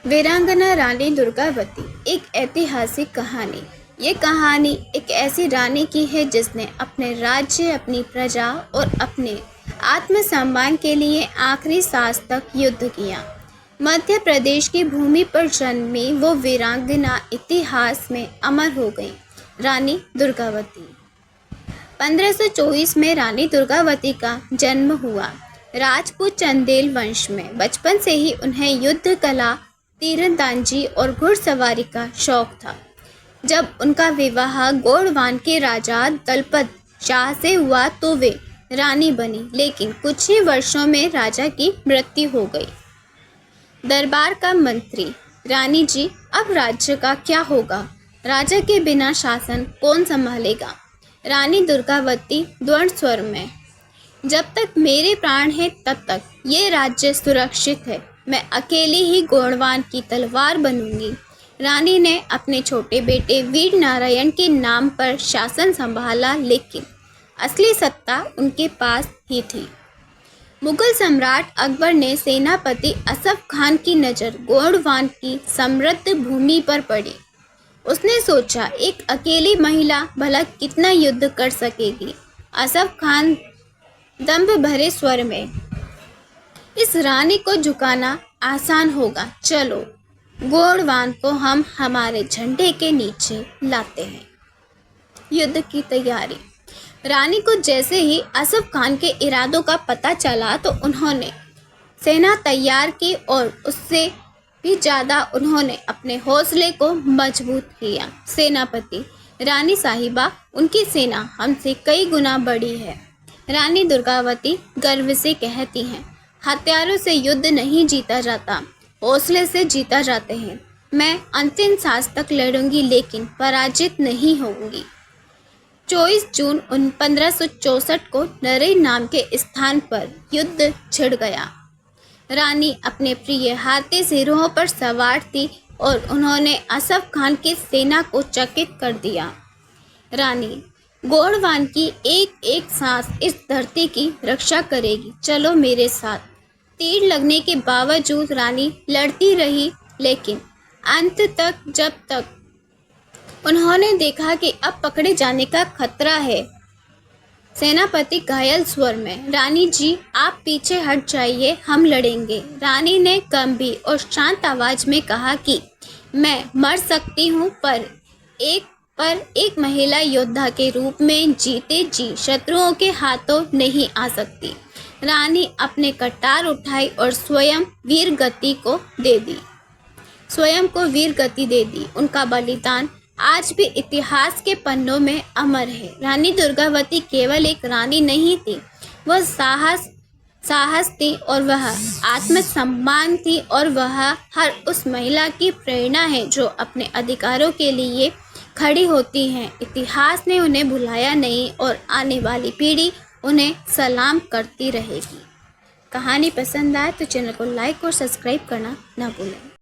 वीरांगना रानी दुर्गावती एक ऐतिहासिक कहानी। ये कहानी एक ऐसी रानी की है जिसने अपने राज्य, अपनी प्रजा और अपने आत्मसम्मान के लिए आखिरी सांस तक युद्ध किया। मध्य प्रदेश की भूमि पर जन्मी वो वीरांगना इतिहास में अमर हो गई। रानी दुर्गावती 1524 में रानी दुर्गावती का जन्म हुआ। राजपूत चंदेल वंश में बचपन से ही उन्हें युद्ध कला, तीरंदाजी और घुड़सवारी का शौक था। जब उनका विवाह गोंडवान के राजा दलपत शाह से हुआ तो वे रानी बनी, लेकिन कुछ ही वर्षों में राजा की मृत्यु हो गई। दरबार का मंत्री, रानी जी अब राज्य का क्या होगा? राजा के बिना शासन कौन संभालेगा? रानी दुर्गावती द्वंद्व स्वर में, जब तक मेरे प्राण हैं तब तक ये राज्य सुरक्षित है। मैं अकेली ही गोंडवान की तलवार बनूंगी। रानी ने अपने छोटे बेटे वीर नारायण के नाम पर शासन संभाला, लेकिन असली सत्ता उनके पास ही थी। मुगल सम्राट अकबर ने सेनापति असफ खान की नज़र गोंडवान की समृद्ध भूमि पर पड़ी। उसने सोचा, एक अकेली महिला भला कितना युद्ध कर सकेगी। असफ खान दंभ भरे स्वर में, इस रानी को झुकाना आसान होगा। चलो गोंडवान को हम हमारे झंडे के नीचे लाते हैं। युद्ध की तैयारी। रानी को जैसे ही असफ खान के इरादों का पता चला तो उन्होंने सेना तैयार की और उससे भी ज़्यादा उन्होंने अपने हौसले को मजबूत किया। सेनापति, रानी साहिबा, उनकी सेना हमसे कई गुना बड़ी है। रानी दुर्गावती गर्व से कहती हैं, हथियारों से युद्ध नहीं जीता जाता, हौसले से जीता जाते हैं। मैं अंतिम सांस तक लड़ूंगी, लेकिन पराजित नहीं होंगी। 24 जून 1564 को नरई नाम के स्थान पर युद्ध छिड़ गया। रानी अपने प्रिय हाथी सिरों पर सवार थी और उन्होंने असफ खान की सेना को चकित कर दिया। रानी, गोंडवान की एक एक सांस इस धरती की रक्षा करेगी। चलो मेरे साथ। तीर लगने के बावजूद रानी लड़ती रही, लेकिन अंत तक, जब तक उन्होंने देखा कि अब पकड़े जाने का खतरा है। सेनापति घायल स्वर में, रानी जी आप पीछे हट जाइए, हम लड़ेंगे। रानी ने गंभीर और शांत आवाज में कहा कि मैं मर सकती हूँ, पर एक महिला योद्धा के रूप में जीते जी शत्रुओं के हाथों नहीं आ सकती। रानी अपने कटार उठाई और स्वयं को वीर गति दे दी। उनका बलिदान आज भी इतिहास के पन्नों में अमर है। रानी दुर्गावती केवल एक रानी नहीं थी, वह साहस थी और वह आत्मसम्मान थी, और वह हर उस महिला की प्रेरणा है जो अपने अधिकारों के लिए खड़ी होती हैं। इतिहास ने उन्हें भुलाया नहीं और आने वाली पीढ़ी उन्हें सलाम करती रहेगी। कहानी पसंद आए तो चैनल को लाइक और सब्सक्राइब करना ना भूलें।